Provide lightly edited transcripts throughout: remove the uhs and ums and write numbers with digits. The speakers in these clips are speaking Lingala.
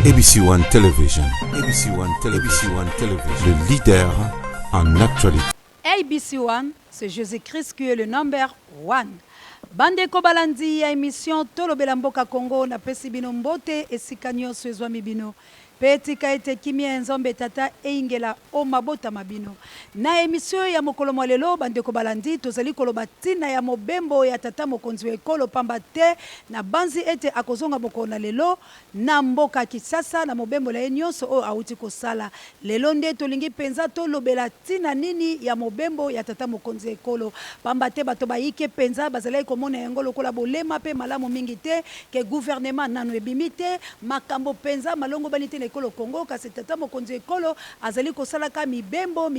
ABC One Television. ABC One Television. ABC One Television. Le leader en actualité. ABC One, c'est Jésus-Christ qui est le number one. Bande Kobalandi ya émission Tolobela Mboka Congo na pesi bino mbote esika nyonso ezwami bino. Petika ete kimia enzombe tata eingela o mabota mabino. Na emission ya mokolo mwalelo bande Kobalandi tozali koloba tina ya mobembo ya tata mokonzi wa ekolo pamba te na banzi ete akozonga mokona lelo na mboka Kisasa na mobembo la nyonso o auti kosala. Lelo nde tolingi penza tolobela tina nini ya mobembo ya tata mokonzi wa ekolo pamba te bato bayike penza bazali komona yango lokola bolema pe malamu mingi te ke gouvernement nanu ebimi te makambo penza malongo banite ekolo Congo kasi tata mokonzi ekolo azali kosalaka mibembo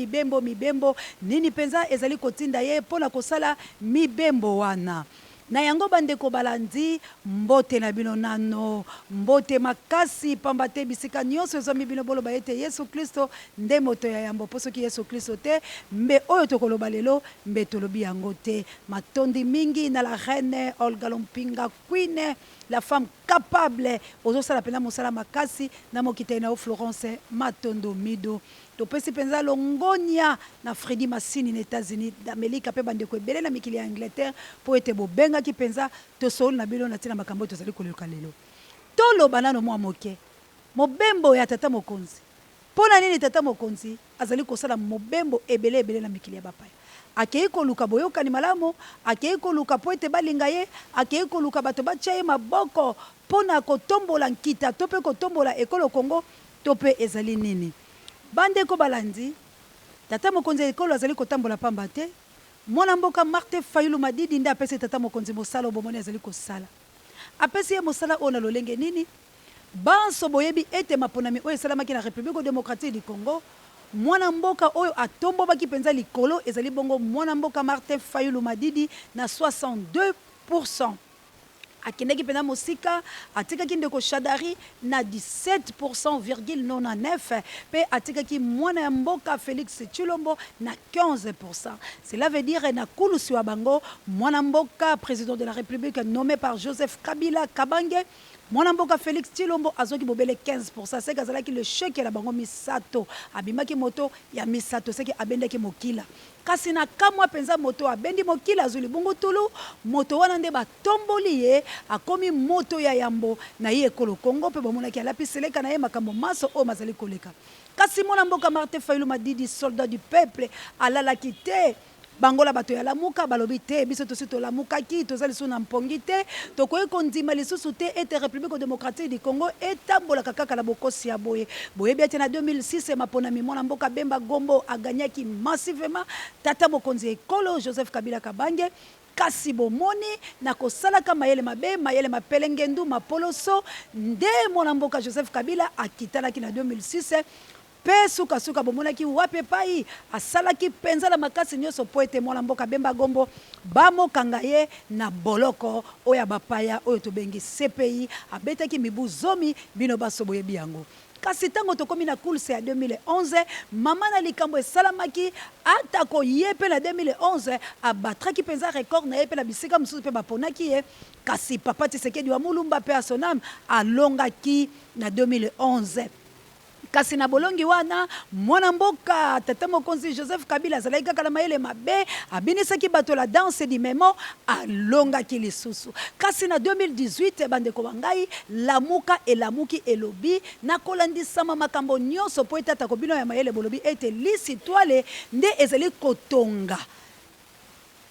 nini penza ezali kotinda ye pona kosala mibembo wana na yango bande Kobalandi mbote na bino nano mbote makasi pamba te bisika nyonso ezwami bino boloba ete Yesu Kristo nde moto ya yambo poso ki Yesu Kristo te mbe oyo tokoloba lelo mbe tolobi yango te matondi mingi na la reine Olga Lompinga Queen la femme capable ozosala pena mosala makasi na mokita na Florence Matondo Mido topesi penza longonia na Freddy Massini na États-Unis d'Amérique pe bande ko ebele na mikili ya Angleterre po ete bobenga ki penza to sol na bilo na tina makambo tozali koleka lelo tolo banano mwa moke mobembo ya tata mokonzi pona nini tata mokonzi azali kosala mobembo ebele na mikili ya bapaya akei koluka boyokani malamu akei koluka po ete balinga ye akei koluka bato batia ye maboko pona kotombola nkita to pe kotombola ekolo Congo to pe ezali nini bande Kobalandi tata mokonzi ekolo azali kotambola pamba te mwana mboka Martin Fayulu Madidi nda apesi tata mokonzi mosala obomoni azali kosala apesi ye mosala ona lolenge nini banso boyebi ete maponami oyo esalamaki na République démocratique du Congo mwana mboka oyo atombo baki penza likolo ezali bongo mwana mboka Martin Fayulu Madidi na 62%. Akendeki pena mosika atikaki ndeko Shadari na 17,99% pe atikaki mwana ya mboka Félix Tshilombo na 15%. Cela veut dire na kulusi wa bango mwana mboka président de la République nommé par Joseph Kabila Kabange mwana mboka Félix Tshilombo azoki bobele 15%. C'est kazalaki le chèque la bango misato abimaki moto ya misato c'est que abendaki mokila kasi na kamwa penza moto abendi mokila azuli bongo tulu moto wana nde batomboli ye akomi moto ya yambo na ye ekolo Congo pe bomonaki alapiseleka na ye makambo maso o mazali koleka kasi mwana mboka Martin Fayulu Madidi soldat du peuple alalaki te bangola bato ya lamuka balobi te biso tosi tolamukaki tozali su na mpongi te tokoki kondima lisusu te ete République démocratique du Congo etambolaka kaka na bokosi ya boye boyebi ete na 2006 maponami mwana mboka Bemba Gombo aganyaki massivement tata mokonzi ekolo Joseph Kabila Kabange kasi bomoni na kosalaka mayele mabe mayele mapelengendu mapoloso nde mwana mboka Joseph Kabila akitalaki na 2006 pe suka bomonaki wape pai asalaki penza la makasi nyonso po ete mwana mboka Bemba Gombo bamokanga ye na boloko oya bapaya oyo tobengi CPI abetaki mibu zomi bino baso boyebi yango kasi tango tokomi na course ya 2011 mama na likambo esalamaki atako ye pe na 2011 abatraki penza record na ye pe na bisika mosusu pe baponaki ye kasi papa Tshisekedi wa Mulumba pe asonam alongaki na 2011 kasi na bolongi wana mwana mboka tata mokonzi Joseph Kabila azalaki kaka na mayele mabe abinisaki bato la danse di memo alongaki lisusu kasi na 2018 bandeko bangai lamuka elamuki elobi na kolandisama makambo nyonso po ete atako bino ya mayele bolobi ete lisitwale nde ezali kotonga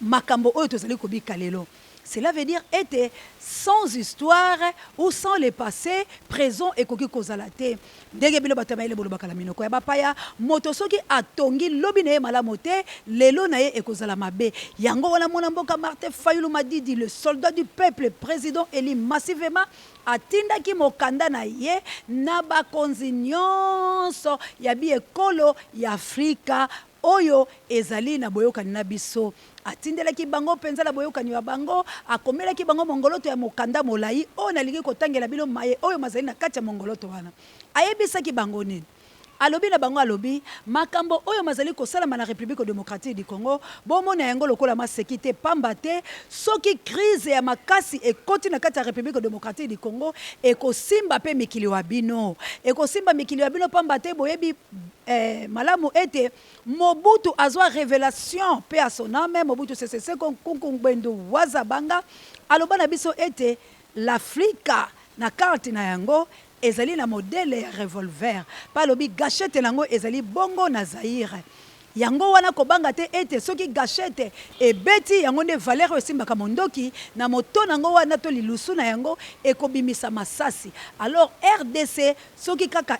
makambo oyo tozali kobika lelo. Cela veut dire être sans histoire ou sans le passé, présent et koki kozalate. Dege bilo batamaile bolo bakala minoko ya bapaya moto soki atongi lobi na ye malamu te lelo na ye ekozala mabe. Yango wana mwana mboka Martin Fayulu Madidi le soldat du peuple président élu massivement atindaki mokanda na ye na bakonzi nyonso ya bi ekolo ya Afrika oyo ezali na boyokani na biso atindelaki bango penza la boyokani ya bango akomelaki bango mongoloto ya mokanda molai oyo nalingi kotangela bino maye oyo mazali na kati ya mongoloto wana ayebisaki bango nini alobi na bango alobi makambo oyo mazali kosalama na République démocratique du Congo bomona yango lokola masekite pamba te soki crise ya makasi ekoti na kati ya République démocratique du Congo ekosimba pe mikili wa bino ekosimba mikili wa bino pamba te boyebi malamu ete Mobutu azwa révélation pe à son âme Mobutu Sese Seko Ngbendu Wazabanga aloba na biso ete l'Afrique na carte na yango ezali na modèle ya revolver pa lobi gâchette nango ezali bongo na Zaire yango wana kobanga te ete soki gâchette ebeti yango nde valeur esimbaka mondoki na moto nango wana to lilusu na yango ekobimisa masasi alors RDC soki kaka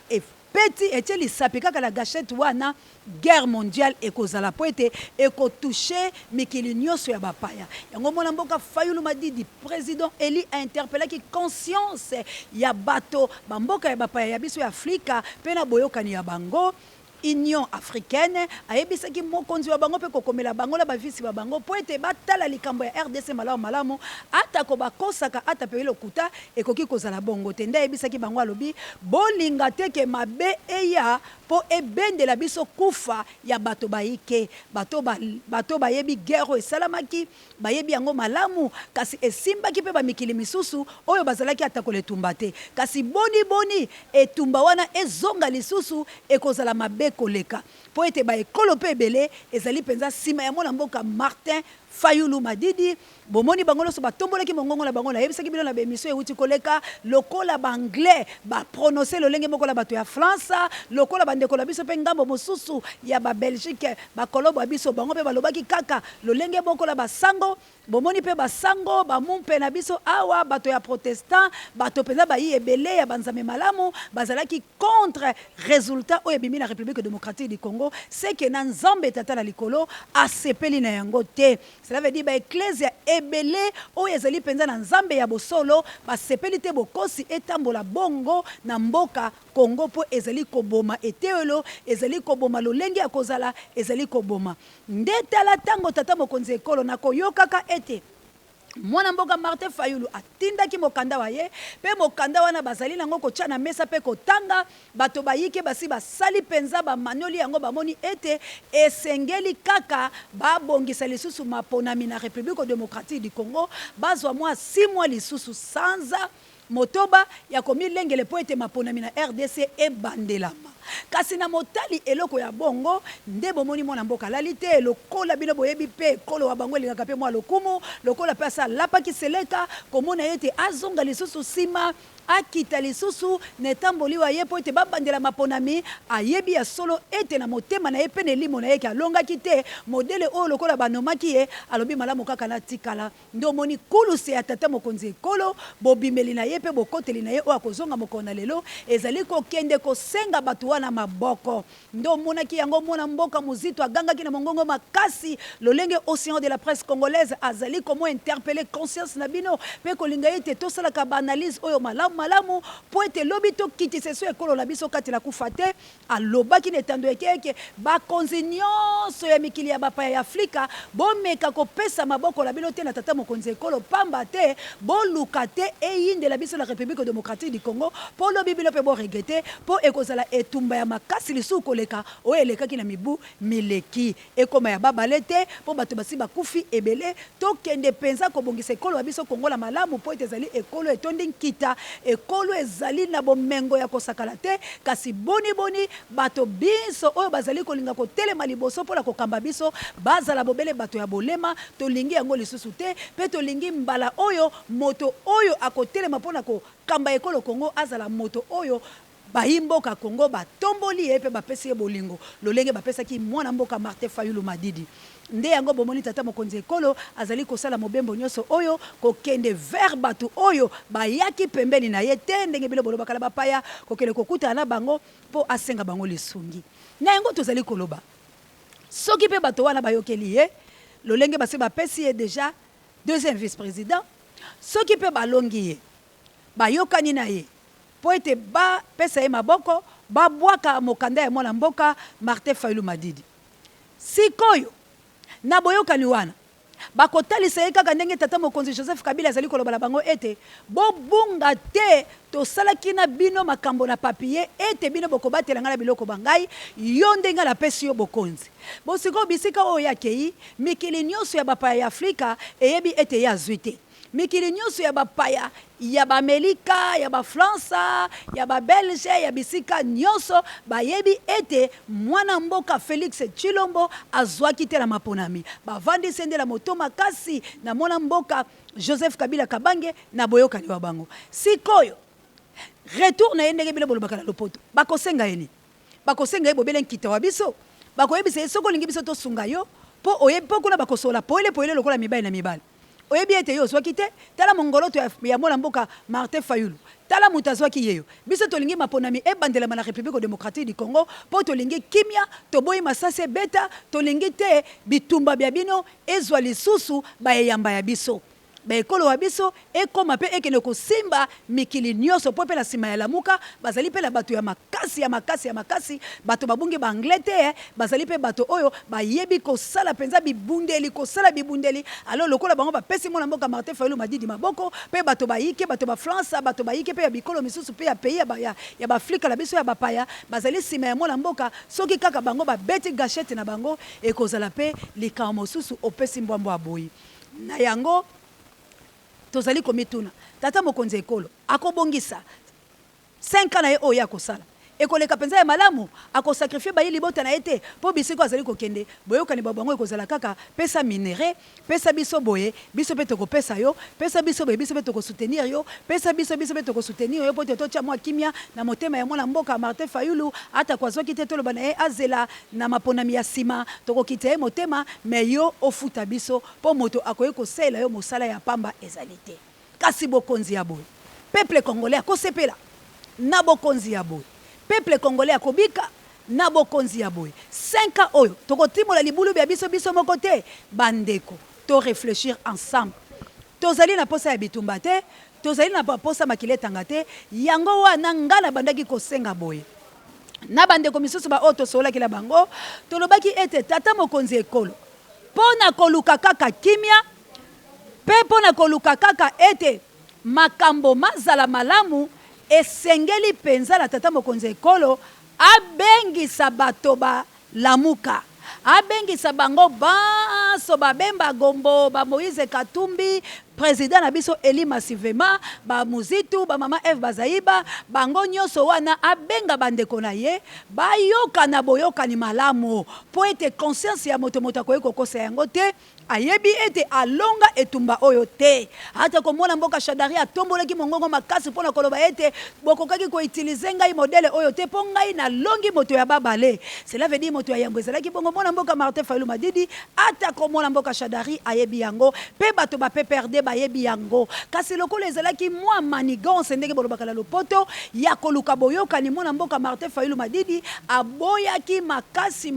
peti etie lisapi kaka la gâchette wana guerre mondiale ekozala po ete ekotouche mikili nyonso ya bapaya yango mwana mboka Fayulu Madidi président Eli a interpellé ki conscience ya bato bamboka ya bapaya ya biso ya Afrika pe na boyokani ya bango Union africaine ayebisaki mokonzi wa bango pe kokomela bango la bavisi ba bango po ete batala likambo ya RDC malamu ata ko bakosaka ata pe lokuta ekoki kozala bongo te nda ayebisaki bango alobi bolinga te ke mabe eya po ebendela biso kufa ya bato bayike bato bayebi guerre esalamaki bayebi yango malamu kasi esimbaki pe bamikili misusu oyo bazalaki ata koletumba te kasi boni etumba wana ezonga lisusu ekozala mabe koleka po ete ba ekolo pe ebele ezali penza sima ya mwana mboka Martin Fayulu Madidi bomoni bango loso batombolaki mongongo na bango na yebisaki bino na bemission euti koleka lokola banglais ba prononcer lolenge moko la bato ya France lokola bandeko la biso pe ngambo mosusu ya ba Belgique ba kolobo biso bango pe balobaki kaka lolenge moko la basango bomoni pe basango ba mumpe na biso awa bato ya protestant bato penza ba yi ebele ya banzame malamu bazalaki contre résultat oyo ebimi na République démocratique du Congo c'est que na nzambe tata na likolo asepeli na yango te. Cela veut dire ba ecclesia ebele oyo ezali penza na nzambe ya bosolo basepeli te bokosi etambola bongo na mboka Congo po ezali koboma eteolo ezali koboma lolenge ya kozala ezali koboma ndetala tango tata mokonzi ekolo na koyokaka ete mwana mboka Martin Fayulu atindaki mokanda wa ye pe mokanda wana bazali nango kotia na mesa pe kotanga bato bayike basi basali penza ba manoli yango bamoni ete esengeli kaka babongisa lisusu maponami na République démocratique du Congo bazwa mwa 6 mois lisusu sanza motoba ya komilengele po ete maponami na RDC ebandelama kasi na motali eloko ya bongo nde bomoni mwana mboka lalite lokola bino boyebi pe kolo wa bango elingaka pe mwa lokumu lokola pe asa lapaki seleka komona ete azonga lisusu sima akita lisusu netamboliwa ye po ete babandela maponami ayebi ya solo ete na motema na ye pe nelimo na ye ke alongaki te modele oyo lokola banomaki ye alobi malamu kaka na tikala ndo moni kuluse ya tata mokonzi ekolo bobimeli na ye pe bokoteli na ye oyo akozonga mokolo na lelo ezali kokende kosenga bato wana maboko ndo monaki yango mwana mboka muzito agangaki na mongongo makasi lolenge océan de la presse congolaise azali komo interpeller conscience na bino pe kolinga ete tosalaka baanalyse oyo malamu po ete lobi tokitisa so ekolo na biso kati na kufa te alobaki netando ekeke bakonzi nyonso ya mikili ya bapaya ya Afrika bomeka kopesa maboko na bino te na tata mokonzi ekolo pamba te boluka te eyindela biso la République démocratique du Congo po lobi bino pe bo regrete po ekozala etumba ya makasi lisu koleka oyo elekaki na mibu mileki ekoma ya babale te po bato basi bakufi ebele tokende penza kobongisa ekolo ya biso Kongo la malamu po ete ezali ekolo etondi nkita ekolo ezali na bomengo ya kosakala te kasi boni bato biso oyo bazali kolinga kotelema liboso mpona kokamba biso bazala bobele bato ya bolema tolingi yango lisusu te pe tolingi mbala oyo moto oyo akotelema mpona kokamba ekolo Kongo azala moto oyo bayimboka Kongo batomboli ye pe bapesi ye bolingo lolenge bapesaki mwana mboka Martin Fayulu Madidi nde yango bomoni tata mokonzi ekolo azali kosala mobembo nyonso oyo kokende vers bato oyo bayaki pembeni na ye te ndenge bilo bolobaka la bapaya kokende kokutana na bango po asenga bango lisungi na yango tozali koloba soki pe bato wana bayokeli ye lolenge base bapesi ye déjà deuxième vice-président soki pe balongi ye bayokani na ye po ete bapesa ye maboko babwaka mokanda ya mwana mboka Martin Fayulu Madidi sikoyo na boyokani wana bakotalisa ye kaka ndenge tata mokonzi Joseph Kabila azali koloba na bango ete bobunga te tosalaki na bino makambo na papier ete bino bokobatela nga na biloko bangai yo ndenge napesi yo bokonzi bosiko bisika oyo yakei mikili nyonso ya bapaya ya Afrika eyebi ete ye azwi te mikili nyonso ya bapaya ya Bamelika, ya Bafransa, ya Babelge, ya bisika nyonso bayebi ete mwana mboka Félix Tshilombo azwaki te na maponami bavandi sende la moto makasi na mwana mboka Joseph Kabila Kabange na boyokani wa bango sikoyo retour na yendenge bila bolobaka na lopoto bakosenga yeni bakosenga bobele nkita wa biso bakoyebisa soko lingi biso to sunga yo po oyebi po kuna bakosola poele lokola mibali na mibali oyebi ete yo zwaki te tala mongoloto ya mwana mboka Martin Fayulu tala mutu azwaki yeyo biso tolingi maponami ebandelama na République démocratique du Congo po tolingi kimia toboyi masase beta tolingi te bitumba bya bino ezwa lisusu bayeyamba ya biso baekolo wa biso ekoma mpe ekende kosimba mikili nyonso po mpe na nsima ya lamuka bazali mpe na bato ya makasi bato babungi baanglais te bazali mpe bato oyo bayebi kosala mpenza bibundeli alo lokola bango bapesi mwana mboka Martin Fayulu Madidi maboko mpe bato bayike bato bafrance bato bayike mpe ya bikolo misusu mpe ya pays ya baafrika na biso ya bapaya bazali nsima ya mwana mboka soki kaka bango babeti gachete na bango ekozala mpe likambo mosusu opesi mbwambo aboyi na yango tozali komituna tata mokonzi ekolo akobongisa 5 ans na ye oyo akosala ekoleka penza ya malamu akosakrifie bayi libota na ye te mpo bisiko azali kokende boyokani babango ekozala kaka pesa minere pesa biso boye biso mpe tokopesa yo pesa biso boye biso mpe tokosoutenir yo pesa biso mpe tokosoutenir yo mpo te totya mwa kimia na motema ya mwana mboka Martin Fayulu ata kwazwaki te toloba na ye azela na maponami ya nsima tokokita ye motema me yo ofuta biso mpo moto akoki kosalela yo mosala ya pamba ezali te kasi bokonzi ya boye peuple congolais akosepela na bokonzi ya boye peuple congolais akobika na bokonzi ya boye 5 ans oyo tokotimola libulu bya biso moko te bandeko to réfléchir ensemble tozali na posa ya bitumba te tozali na posa makile tanga te yango wana ngana bandaki kosenga boye na bandeko misusu ba oyo tosolaki la bango tolobaki ete tata mokonzi ekolo pona koluka kaka kimia pe pona koluka kaka ete makambo mazala malamu esengeli penza na tata mokonzi ekolo abengisa bato balamuka abengisa bango baso babemba Gombo ba Moïse Katumbi président na biso Eli Masivema ba Muzitu ba mama Eve Bazaiba bango nyonso wana abenga bandeko na ye bayoka na boyokani malamu po ete conscience ya moto akoki kokosa yango te ayebi ete alonga etumba oyo te ata komona mboka Shadari atombolaki mongongo makasi mpona koloba ete bokokaki koutilize ngai modele oyo te mpo ngai na longi moto ya babale cela veut dire moto ya yango ezalaki bongo mona mboka Martin Fayulu Madidi ata komona mboka Shadari ayebi yango pe bato ba PPRD bayebi yango kasi lokolo ezalaki mwa manigance ndenge bolobaka na lopoto ya koluka boyokani mona mboka Martin Fayulu Madidi aboyaki makasi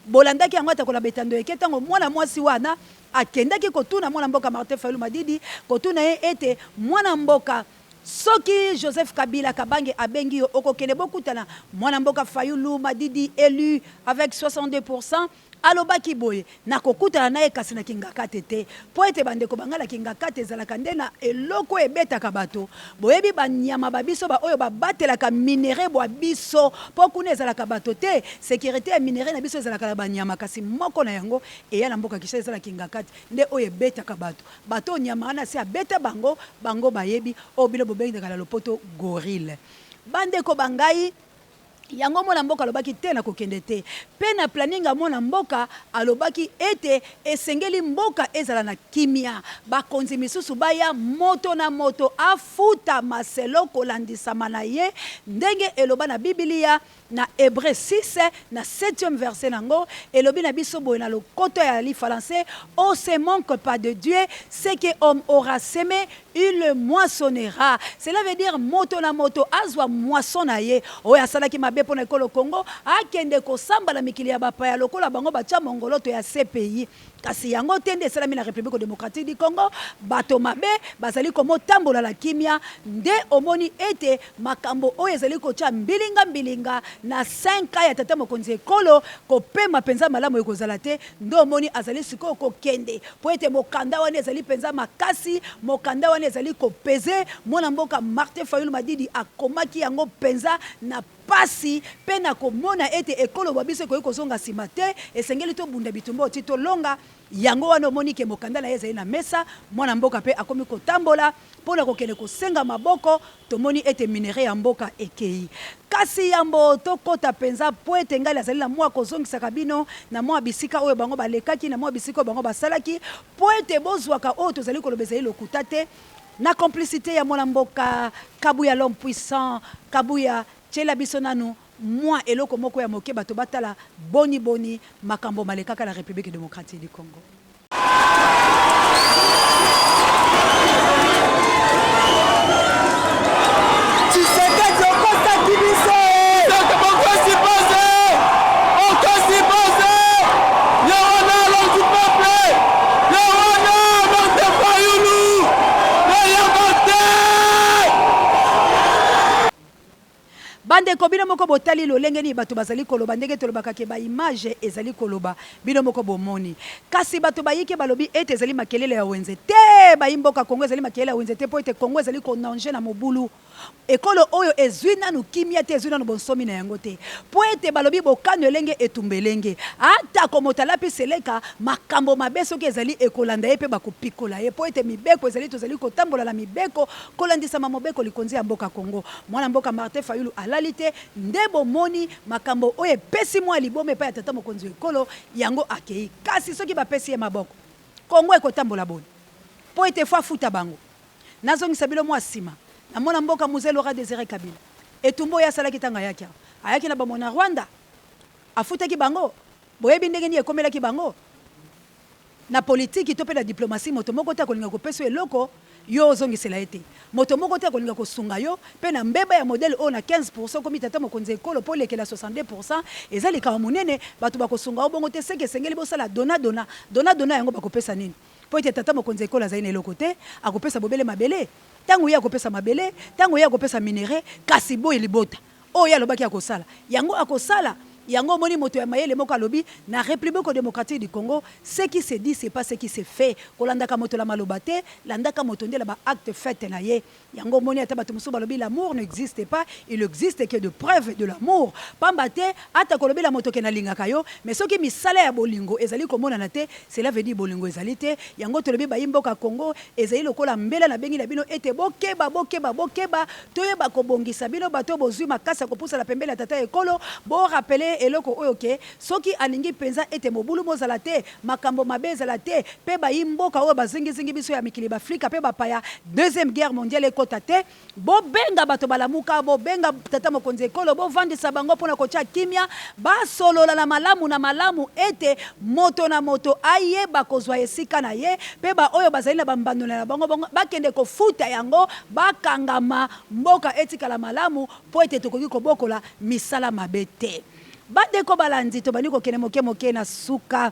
bolandaki yango atakola betando eke ntango mwana mwasi wana akendaki kotuna mwana mboka Martin Fayulu Madidi kotuna ye ete mwana mboka soki Joseph Kabila Kabange abengi yo okokende bokutana mwana mboka Fayulu Madidi élu avec 62%. Alobaki boye na kokutana na ye kasi na kingakate te po ete bandeko bangala kingakate ezalaka nde na eloko ebetaka bato boyebi banyama babiso ba oyo babatelaka minere bwa biso po kuna ezalaka bato te sécurité ya minere na biso ezalaka na banyama kasi moko na yango eya na mboka Kinshasa ezala kingakate nde oyo ebetaka bato nyama wana si abeta bango bayebi oyo bino bobengaka na lopoto gorille bandeko bangai yango mwana mboka alobaki te na kokende te pe na planninga mwana mboka alobaki ete esengeli mboka ezala na kimia bakonzi misusu baya moto na moto afuta maselo kolandisama na ye ndenge eloba na Biblia na Hébreu 6 na 7e verset nango elobi na biso boye na lokoto ya li français on se manque pas de Dieu ce que homme aura semé il le moissonnera cela veut dire moto na moto azwa moisson na ye oyo asalaki mabe pona ekolo Congo akende kosamba na mikili ya bapaya lokola bango batia mongoloto ya CPI kasi yango tende esalami na République démocratique du Congo bato mabe bazali komotambola la kimia nde omoni ete makambo oyo ezali kotia mbilinga na 5 ans ya tata mokonzi ekolo kopema penza malamu ekozala te nde omoni azali sikoyo kokende po ete mokanda wana ezali penza makasi mokanda wana ezali kopeze mwana mboka Martin Fayulu Madidi akomaki yango penza na pasi pe na komona ete ekolo babiso koyi kozonga nsima te esengeli tobunda bitumba ti tolonga yango wana omoni ke mokanda na ye ezali na mesa mwana mboka pe akomi kotambola mpona kokende kosenga maboko tomoni ete minere ya mboka ekei kasi yambo tokota penza po ete ngali azali na mwa kozongisaka bino na mwa bisika oyo bango balekaki na mwa bisika oyo bango basalaki po ete bozwaka oyo tozali koloba ezali lokuta te na complicité ya mwana mboka Kabuya l'homme puissant Kabuya tshela biso nanu mwa eloko moko ya moke bato batala boni makambo malekaka la République démocratique du Congo. Bande ko bino moko botali lolenge ni bato bazali koloba ndenge tolobaka ke ba image ezali koloba bino moko bomoni kasi bato bayike balobi ete ezali makelele ya wenze te bayimboka Kongo ezali makelele ya wenze te po ete Kongo ezali konange na mobulu ekolo oyo ezwi nanu kimia te ezwi nanu bonsomi na yango te po ete balobi bokano elenge etumbelenge ata komotala pe seleka makambo mabe soki ezali ekolanda ye pe bakopikola ye po ete mibeko ezali tozali kotambola na mibeko kolandisama mobeko likonzi ya mboka Kongo mwana mboka Martin Fayulu alali te nde bomoni makambo oyo epesi mwa liboma epai ya tata mokonzi ekolo yango akei kasi soki bapesi ye maboko Kongo ekotambola boni po ete fo afuta bango nazongisa bino mwa nsima na mwana mboka Mzee Laurent Désiré Kabila etumbo ya salaki tanga yaki ayaki na bamona Rwanda afutaki bango boyebi ndenge ni ekomelaki bango na politiki to pe na diplomatie moto moko ta kolinga kopesa eloko yo ozongisela ete moto moko ta kolinga kosunga yo pe na mbeba ya modèle o na 15% komi tata mokonzi ekolo po lekela 62% ezali ka monene bato bakosunga obongo te seke sengeli bosala dona yango bakopesa nini po ete tata mokonzi ekolo azali na eloko te akopesa bobele mabele tango ya kopesa mabele tango ya kopesa minere kasi boye libota oyo alobaki akosala yango akosala yango moni moto ya mayele moko alobi na République démocratique du Congo ce qui se dit c'est pas ce qui se fait kolandaka moto la malobate landaka moto ndela ba acte fait na ye yango moni ata bato musu balobi l'amour n'existe pas il existe que de preuves de l'amour pambate ata kolobi la moto ke na lingaka yo mais soki misala ya bolingo ezali komona na te cela veut dire bolingo ezali te yango tolobi ba imboka Congo ezali lokola mbela na bengi na bino ete bokeba toyeba kobongisa bino bato bozwi makasa kopusa la pembele tata ekolo bo rappeler eloko oyo ke soki alingi penza ete mobulu mozala te makambo mabe ezala te pe bayimboka oyo bazingizingi biso ya mikili bafrika pe bapaya deuxième guerre mondiale ekota te bobenga bato balamuka bobenga tata mokonzi ekolo bovandisa bango mpona kotia kimia basolola na malamu ete moto na moto ayeba kozwa esika na ye pe ba oyo bazali na bambandona na bango bakende kofuta yango bakangama mboka etikala malamu po ete tokoki kobokola misala mabe te bandeko balandi tobandi kokende moke na suka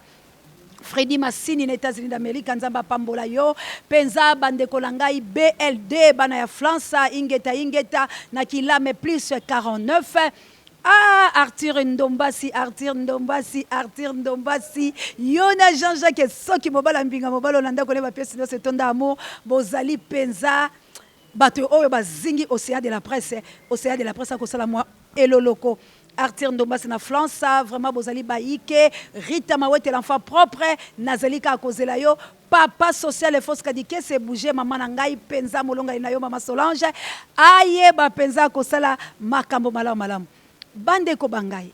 Freddy Massini na États-Unis d'Amérique nzamba pambola yo penza bandeko langai BLD bana ya France ingeta na kilame plus 49 Arthur Ndombasi Yona Jean-Jacques soki mobala mbinga mobalo landa kone ba pièce se tonda amour bozali penza bato oyo bazingi Océan de la presse akosala moi eloloko Arthur Ndombasi na France vraiment bozali baike Rita Mawete l'enfant propre nazalika akozela yo papa social et fausse kadike se bouger maman na ngai penza molonga ina yo mama Solange aye ba penza kosala makambo malamu bande ko bangai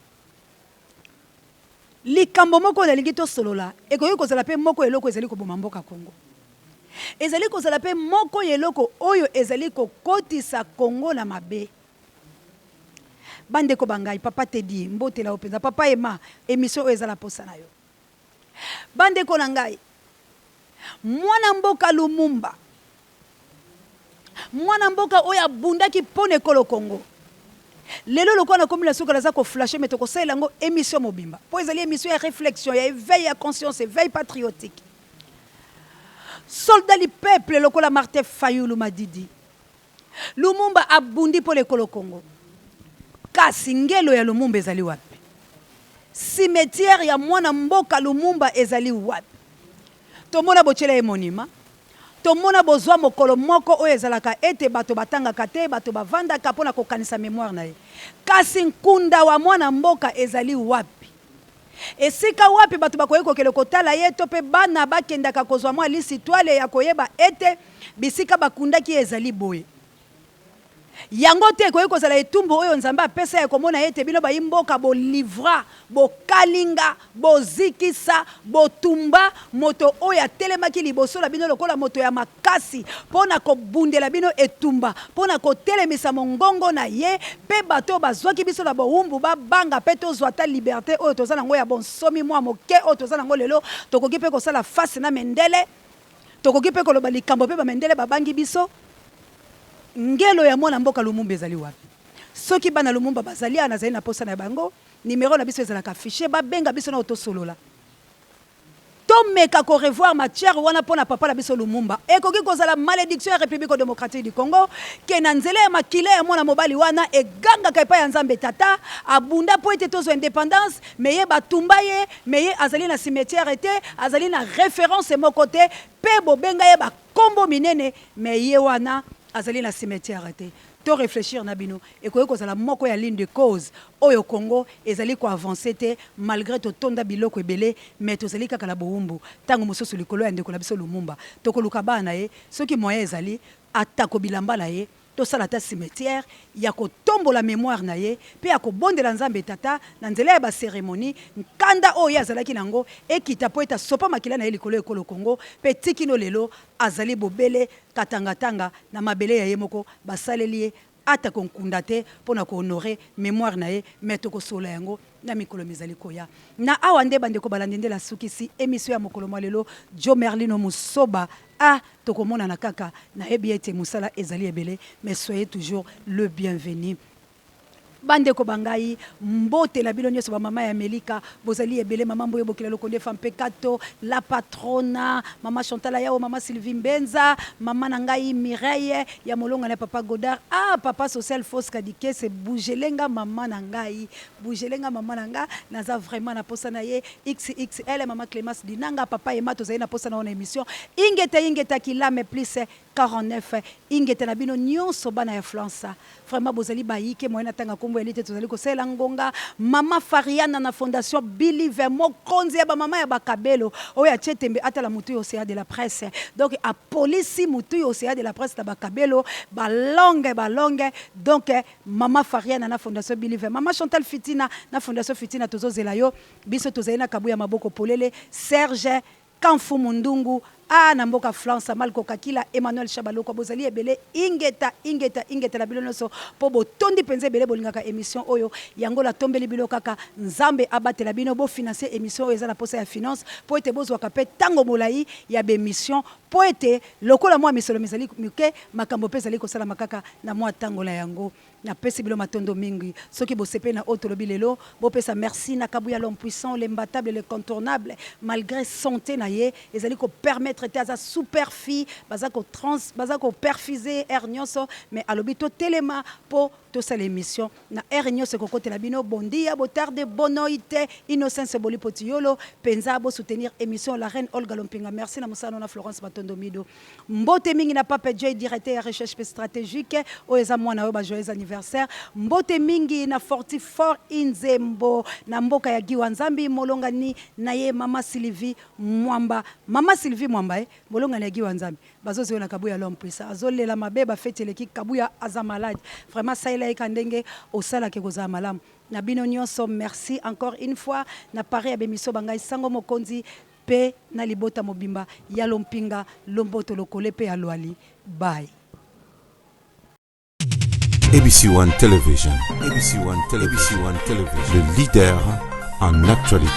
likambo moko na lingito solola ekoki kozala pe moko eloko ezali ko boma mboka Kongo ezali kozala pe moko eloko oyo ezali ko kotisa Kongo na mabe bande ko bangai papa te di mbotela openza papa ema émission oyo ezala posa na yo bande ko na ngai mwana mboka Lumumba mwana mboka oyo abundaki pone kolo Kongo lelo lokola na komi na suka naza ko flasher mais toko sala ngo émission mobimba po ezali émission ya réflexion ya éveil ya conscience éveil patriotique soldat du peuple lokola Martin Fayulu Madidi Lumumba abundi po lekolo Congo kasi ngelo ya Lumumba ezali wapi cimetière ya mwana mboka Lumumba ezali wapi tomona bochela emonima tomona bozwa mokolo moko oyo ezalaka ete bato batangaka te bato bavandaka mpona kokanisa mémoire na ye kasi nkunda wa mwana mboka ezali wapi esika wapi bato bakoki kokende kotala ye to mpe bana bakendaka kozwa mwa lisitwale ya koyeba ete bisika bakundaki ezali boye yango te koyi kozala etumbu oyo nzambe apesa ya komona ete bino bayimboka bolivra bokalinga bozikisa botumba moto oyo atelemaki liboso na bino lokola moto ya makasi mpona kobundela bino etumba mpona kotelemisa mongongo na ye mpe bato bazwaki biso na bowumbu babanga mpe tozwa ta liberté oyo toza nango ya bonsomi mwa moke oyo toza nango lelo tokoki mpe kosala face na mendele tokoki mpe koloba likambo mpe bamendele babangi biso ngelo ya mwana mboka Lumumba ezali wapi soki bana Lumumba bazali anazali na posa na bango numéro na biso ezalaka affiché babenga biso na otosolola tomeka ko revoir matière wana pona papa na biso Lumumba ekoki kozala malédiction ya République démocratique du Congo ke na nzela ya makile ya mwana mobali wana egangaka epai ya Nzambe tata abunda po ete tozwa indépendance mais ye batumba ye mais ye azali na cimetière te azali na référence moko te pe bobenga ye bakombo minene mais ye wana azali na cimetière te to réfléchir na bino ekoki kozala moko ya ligne de cause oyo Congo ezali ko avancer te malgré to tonda biloko ebele mais tozali kaka na bowumbu tango mosusu likolo ya ndeko na biso Lumumba tokoluka bana ye soki moyen ezali atako bilamba na ye tosala ta cimetière ya kotombola mémoire na ye pe ya kobondela Nzambe tata na nzela ya ba cérémonie nkanda oyo azalaki nango ekita po eta sopa makila na ye likolo ekolo Congo pe tikino lelo azali bobele katangatanga na mabele ya ye moko basaleli ye ata konkunda te mpona kohonorer mémoire na ye mais tokosola yango na mikolo mizali koya na awa nde bandeko balandendela sukisi émission ya mokolo mwa lelo Jo Merlino Musoba tokomona na kaka na yebi ete musala ezali ebele mais soyez toujours le bienvenu bandeko bangai mbote la bino nyonso ba mama ya Melika bozali ebele mama mboyo bokila lokonde femme pekato la patrona mama Chantal Yao mama Sylvie Mbenza mama nangai Mireille ya molonga na papa Godard papa social fausse kadike c'est bougelenga mama nangai bougelenga mama nanga naza vraiment na posa na ye XXL mama Clémence Dinanga papa Emma tozali na posa na on émission ingeta kila mais plus 49 ingeta na bino nyonso bana ya France vraiment bozali bayike moyena tanga kombo elite tozali ko sela ngonga mama Fariana na fondation Believe mokonzi ya ba mama ya bakabelo oyo ya chetembe atala mutu océan de la presse donc a police mutu océan de la presse ta bakabelo ba longue donc mama Fariana na fondation Believe mama Chantal Fitina na fondation Fitina tozozela yo biso tozali na kabuya maboko polele Serge Kanfu Mundungu na mboka France Malko Kakila Emmanuel Chabaloko bozali ebele ingeta la bilonoso po botondi penze ebele bolingaka émission oyo yango la tombeli bilo kaka Nzambe abatela bino bo financer émission oyo ezala posa ya finance po ete bozwaka pe tango molai ya be mission po ete lokola mwa misolo misali mike makambo pe ezali kosala makaka na mwa tango la yango na pesi bilo matondo mingi soki bosepe na otolobi lelo bo pesa merci na kabuya l'homme puissant l'imbattable l'incontournable malgré santé na ye ezali ko permettre te aza super fille bazako perfiser ernyoso mais alobito telema po to sa l'émission na ernyoso kokote la bino bondia botarde bonoite innocence boli potiolo penza bo soutenir émission la reine Olga Lompinga merci na musano na Florence Batondo Mido mbote mingi na Papa Joy directeur ya recherche stratégique oeza mwana ba joyeux anniversaire mbote mingi na Fortifort Inzembo na mboka ya Giwa Nzambi molongani na ye mama Sylvie Mwamba molongani ya Giwa Nzambi bazozo na kabuya l'homme puissant azolela mabeba fete leki kabuya aza malade vraiment ça il a ekandenge osala ke koza malamu na bino nyonso merci encore une fois na pare ya bemiso bangai sango mokonzi pe na libota mobimba ya lompinga lomboto lokole pe ya lwali bye. ABC One Television. ABC One Television. Le leader en actualité.